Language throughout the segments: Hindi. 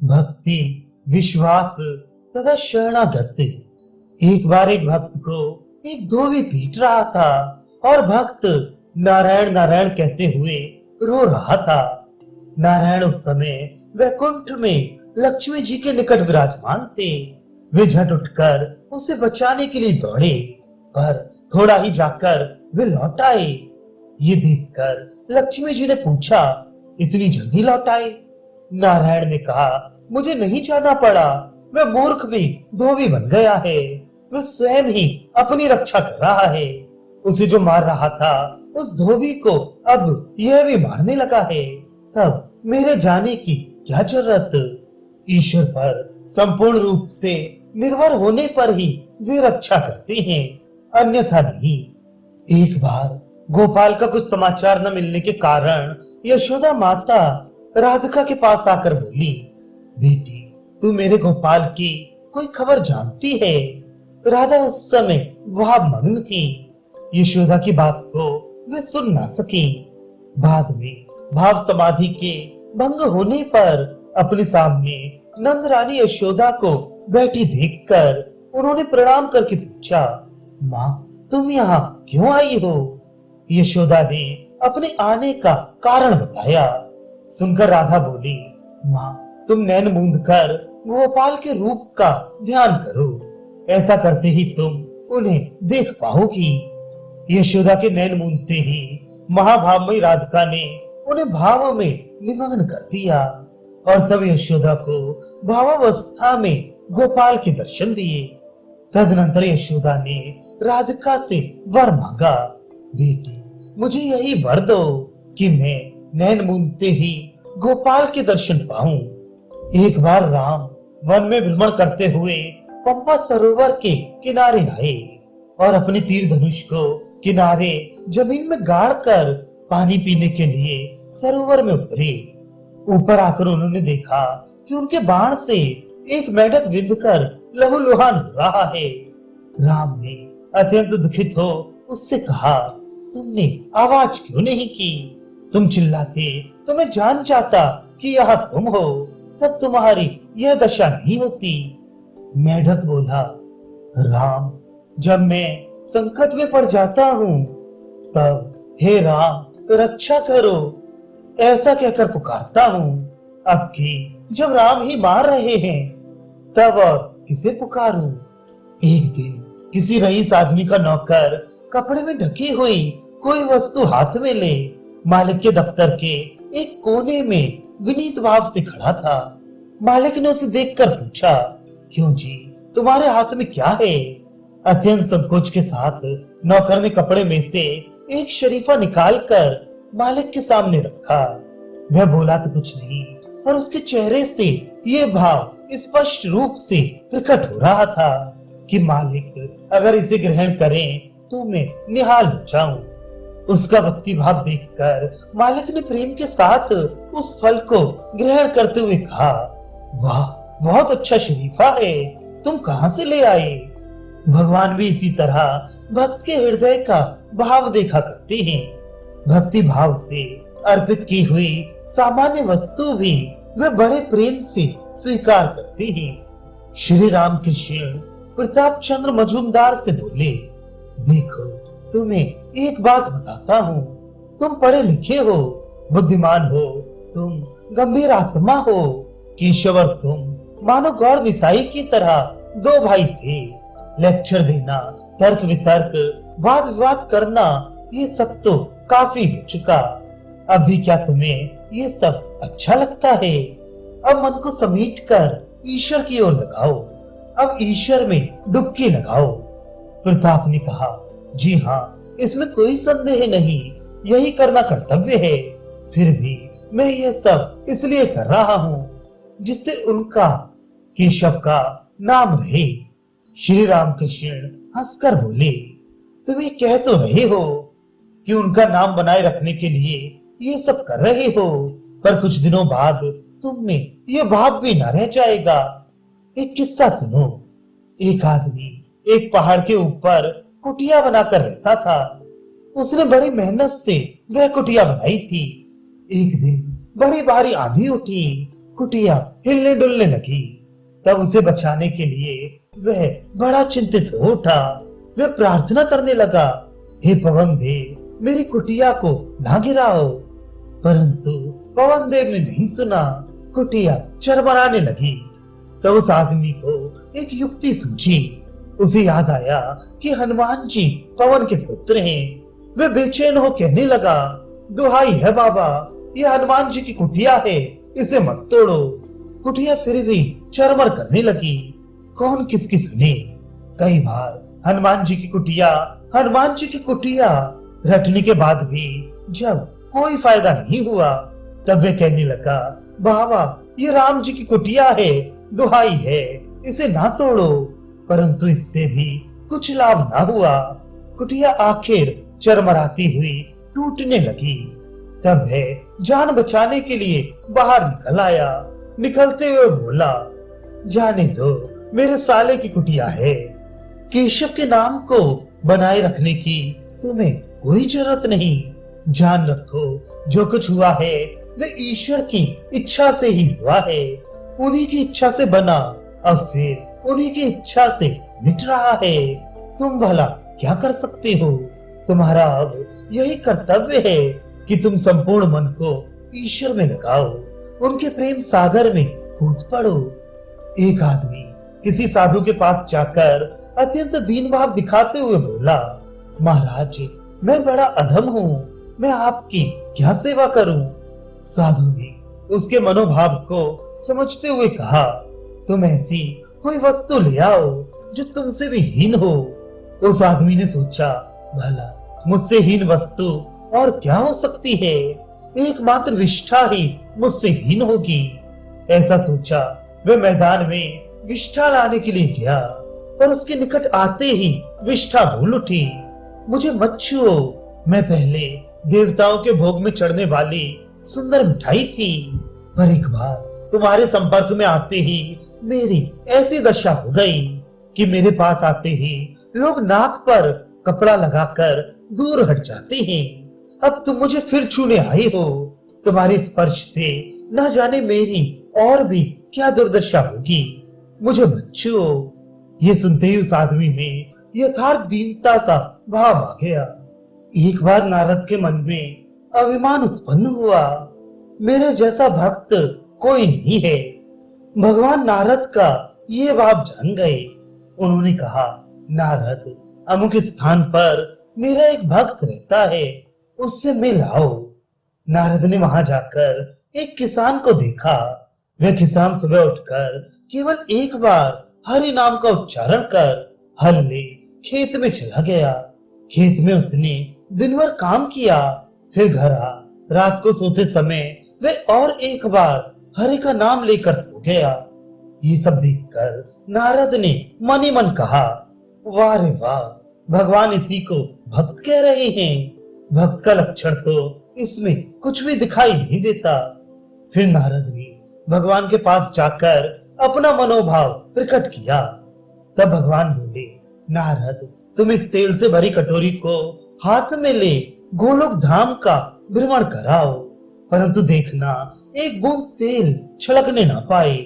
भक्ति, विश्वास तथा शरणागति। एक बार एक भक्त को एक धोबी पीट रहा था और भक्त नारायण नारायण कहते हुए रो रहा था। नारायण उस समय वैकुंठ में लक्ष्मी जी के निकट विराजमान थे। वे झट उठकर उसे बचाने के लिए दौड़े, पर थोड़ा ही जाकर वे लौट आए। ये देखकर लक्ष्मी जी ने पूछा, इतनी जल्दी लौट आए? नारायण ने कहा, मुझे नहीं जाना पड़ा, मैं मूर्ख भी धोबी बन गया है। वह स्वयं ही अपनी रक्षा कर रहा है। उसे जो मार रहा था उस धोबी को अब यह भी मारने लगा है। तब मेरे जाने की क्या जरूरत? ईश्वर पर संपूर्ण रूप से निर्भर होने पर ही वे रक्षा करते हैं, अन्यथा नहीं। एक बार गोपाल का कुछ समाचार न मिलने के कारण यशोदा माता राधिका के पास आकर बोली, बेटी, तू मेरे गोपाल की कोई खबर जानती है? राधा उस समय भाव मग्न थी। यशोदा की बात को वे सुन ना सकी। बाद में भाव समाधि के भंग होने पर अपने सामने नंद रानी यशोदा को बैठी देखकर उन्होंने प्रणाम करके पूछा, माँ, तुम यहाँ क्यों आई हो? यशोदा ने अपने आने का कारण बताया। सुनकर राधा बोली, माँ, तुम नैन मूंद कर गोपाल के रूप का ध्यान करो, ऐसा करते ही तुम उन्हें देख पाओगी। यशोदा के नैन मूंदते ही महाभावमयी राधिका ने उन्हें भाव में निमग्न कर दिया और तब यशोदा को भावावस्था में गोपाल के दर्शन दिए। तदनंतर यशोदा ने राधिका से वर मांगा, बेटी, मुझे यही वर दो कि मैं नैन मूंदते ही गोपाल के दर्शन पाऊं। एक बार राम वन में भ्रमण करते हुए पंपा सरोवर के किनारे आए और अपने तीर धनुष को किनारे जमीन में गाड़कर पानी पीने के लिए सरोवर में उतरे। ऊपर आकर उन्होंने देखा कि उनके बाण से एक मेढक विंधकर लहूलुहान हो रहा है। राम ने अत्यंत दुखित हो उससे कहा, तुमने आवाज क्यों नहीं की? तुम चिल्लाते तो मैं जान जाता कि यहाँ तुम हो, तब तुम्हारी यह दशा नहीं होती। मेढक बोला, राम, जब मैं संकट में पड़ जाता हूँ तब हे राम रक्षा करो ऐसा कहकर पुकारता हूँ। अब कि जब राम ही मार रहे हैं तब और किसे पुकारूं? एक दिन किसी रईस आदमी का नौकर कपड़े में ढकी हुई कोई वस्तु हाथ में ले मालिक के दफ्तर के एक कोने में विनीत भाव से खड़ा था। मालिक ने उसे देखकर पूछा, क्यों जी, तुम्हारे हाथ में क्या है? अत्यंत संकोच के साथ नौकर ने कपड़े में से एक शरीफा निकालकर मालिक के सामने रखा। वह बोला तो कुछ नहीं, पर उसके चेहरे से ये भाव स्पष्ट रूप से प्रकट हो रहा था कि मालिक अगर इसे ग्रहण करें तो मैं निहाल हो जाऊं। उसका भक्ति भाव देखकर मालिक ने प्रेम के साथ उस फल को ग्रहण करते हुए कहा, वाह, बहुत अच्छा शरीफा है, तुम कहां से ले आए? भगवान भी इसी तरह भक्त के हृदय का भाव देखा करते हैं। भक्ति भाव से अर्पित की हुई सामान्य वस्तु भी वे बड़े प्रेम से स्वीकार करते हैं। श्री राम कृष्ण प्रताप चंद्र मजूमदार से बोले, देखो, तुम्हें एक बात बताता हूँ, तुम पढ़े लिखे हो, बुद्धिमान हो, तुम गंभीर आत्मा हो। केशव और तुम मानो गौर निताई की तरह दो भाई थे। लेक्चर देना, तर्क वितर्क, वाद विवाद करना, ये सब तो काफी हो चुका। अभी क्या तुम्हें ये सब अच्छा लगता है? अब मन को समेट कर ईश्वर की ओर लगाओ, अब ईश्वर में डुबकी लगाओ। प्रताप ने कहा, जी हाँ, इसमें कोई संदेह नहीं, यही करना कर्तव्य है। फिर भी मैं ये सब इसलिए कर रहा हूँ जिससे उनका, केशव का नाम रहे। श्री रामकृष्ण हंसकर बोले, तुम ये कह तो रहे हो कि उनका नाम बनाए रखने के लिए ये सब कर रहे हो, पर कुछ दिनों बाद तुम में ये भाव भी न रह जाएगा। एक किस्सा सुनो। एक आदमी एक पहाड़ के ऊपर कुटिया बनाकर रहता था। उसने बड़ी मेहनत से वह कुटिया बनाई थी। एक दिन बड़ी भारी आंधी उठी, कुटिया हिलने डुलने लगी। तब उसे बचाने के लिए वह बड़ा चिंतित हो उठा। वह प्रार्थना करने लगा, हे पवन देव, मेरी कुटिया को ना गिराओ। परंतु पवन देव ने नहीं सुना। कुटिया चरमराने लगी। तब उस आदमी को एक युक्ति सूझी। उसे याद आया कि हनुमान जी पवन के पुत्र हैं। वह बेचैन हो कहने लगा, दुहाई है बाबा, ये हनुमान जी की कुटिया है, इसे मत तोड़ो। कुटिया फिर भी चरमर करने लगी। कौन किसकी सुने। कई बार हनुमान जी की कुटिया रटने के बाद भी जब कोई फायदा नहीं हुआ, तब वह कहने लगा, बाबा ये राम जी की कुटिया है, दुहाई है, इसे ना तोड़ो। परंतु इससे भी कुछ लाभ ना हुआ। कुटिया आखिर चरमराती हुई टूटने लगी। तब वह जान बचाने के लिए बाहर निकल आया। निकलते हुए बोला, जाने दो, मेरे साले की कुटिया है। केशव के नाम को बनाए रखने की तुम्हें कोई जरूरत नहीं। जान रखो, जो कुछ हुआ है वह ईश्वर की इच्छा से ही हुआ है। उन्हीं की इच्छा से बना, अब फिर उन्हीं की इच्छा से मिट रहा है। तुम भला क्या कर सकते हो। तुम्हारा अब यही कर्तव्य है कि तुम संपूर्ण मन को ईश्वर में लगाओ, उनके प्रेम सागर में कूद पड़ो। एक आदमी किसी साधु के पास जाकर अत्यंत दीन भाव दिखाते हुए बोला, महाराज मैं बड़ा अधम हूँ, मैं आपकी क्या सेवा करूँ। साधु ने उसके मनोभाव को समझते हुए कहा, तुम ऐसी कोई वस्तु ले आओ जो तुमसे भी हीन हो। उस आदमी ने सोचा, भला मुझसे हीन वस्तु और क्या हो सकती है। एकमात्र विष्ठा ही मुझसे हीन होगी। ऐसा सोचा वह मैदान में विष्ठा लाने के लिए गया, पर उसके निकट आते ही विष्ठा भूल उठी। मुझे मत छुओ, मैं पहले देवताओं के भोग में चढ़ने वाली सुंदर मिठाई थी, पर एक बार तुम्हारे संपर्क में आते ही मेरी ऐसी दशा हो गई कि मेरे पास आते ही लोग नाक पर कपड़ा लगाकर दूर हट जाते हैं। अब तुम मुझे फिर छूने आई हो। तुम्हारे स्पर्श से न जाने मेरी और भी क्या दुर्दशा होगी। मुझे मत छुओ। ये सुनते ही उस आदमी में यथार्थ दीनता का भाव आ गया। एक बार नारद के मन में अभिमान उत्पन्न हुआ, मेरे जैसा भक्त कोई नहीं है। भगवान नारद का ये भाव जान गए। उन्होंने कहा, नारद अमुक स्थान पर मेरा एक भक्त रहता है, उससे मिल आओ। नारद ने वहां जाकर एक किसान को देखा। वह किसान सुबह उठकर केवल एक बार हरि नाम का उच्चारण कर हल ले खेत में चला गया। खेत में उसने दिन भर काम किया, फिर घर आ रात को सोते समय वह और एक बार हरि का नाम लेकर सो गया। ये सब देखकर नारद ने मन ही मन कहा, वाह रे वाह, भगवान इसी को भक्त कह रहे हैं। भक्त का लक्षण तो इसमें कुछ भी दिखाई नहीं देता। फिर नारद ने भगवान के पास जाकर अपना मनोभाव प्रकट किया। तब भगवान बोले, नारद तुम इस तेल से भरी कटोरी को हाथ में ले गोलोक धाम का भ्रमण कराओ, परंतु देखना एक बूंद तेल छलकने ना पाए।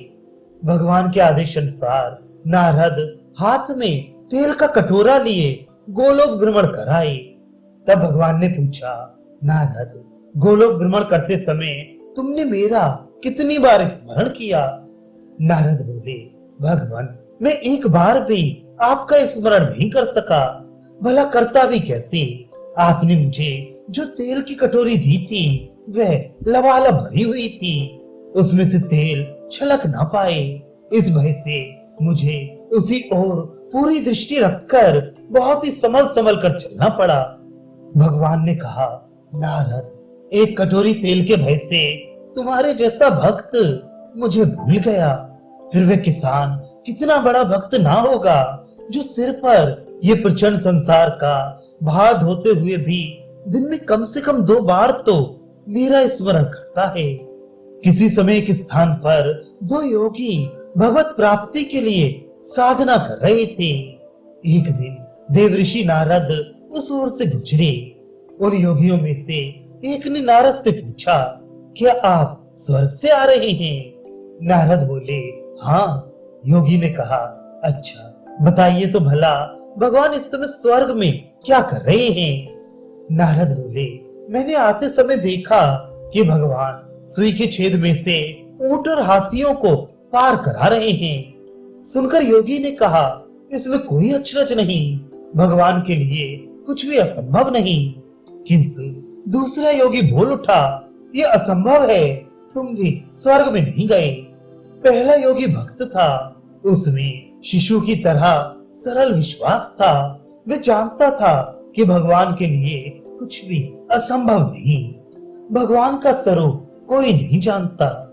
भगवान के आदेश अनुसार नारद हाथ में तेल का कटोरा लिए गोलोक भ्रमण कराए। तब भगवान ने पूछा, नारद गोलोक भ्रमण करते समय तुमने मेरा कितनी बार स्मरण किया। नारद बोले, भगवान मैं एक बार भी आपका स्मरण नहीं कर सका, भला करता भी कैसे। आपने मुझे जो तेल की कटोरी दी थी वह लबालब भरी हुई थी, उसमें से तेल छलक ना पाए। इस भय से मुझे उसी ओर पूरी दृष्टि रखकर बहुत ही संभल संभल कर चलना पड़ा। भगवान ने कहा, नारद एक कटोरी तेल के भय से तुम्हारे जैसा भक्त मुझे भूल गया। फिर वह किसान कितना बड़ा भक्त ना होगा जो सिर पर ये प्रचंड संसार का भार ढोते हुए भी दिन में कम से कम 2 बार तो मेरा स्मरण करता है। किसी समय एक स्थान पर 2 योगी भगवत प्राप्ति के लिए साधना कर रहे थे। एक दिन देवऋषि नारद उस ओर से गुजरे। उन योगियों में से एक ने नारद से पूछा, क्या आप स्वर्ग से आ रहे हैं। नारद बोले, हाँ। योगी ने कहा, अच्छा बताइए तो भला भगवान इस समय स्वर्ग में क्या कर रहे हैं? नारद बोले, मैंने आते समय देखा कि भगवान सुई के छेद में से ऊंट और हाथियों को पार करा रहे हैं। सुनकर योगी ने कहा, इसमें कोई अचरज नहीं, भगवान के लिए कुछ भी असंभव नहीं। किंतु दूसरा योगी बोल उठा, ये असंभव है, तुम भी स्वर्ग में नहीं गए। पहला योगी भक्त था, उसमें शिशु की तरह सरल विश्वास था। वे जानता था कि भगवान के लिए कुछ भी असंभव नहीं। भगवान का स्वरूप कोई नहीं जानता।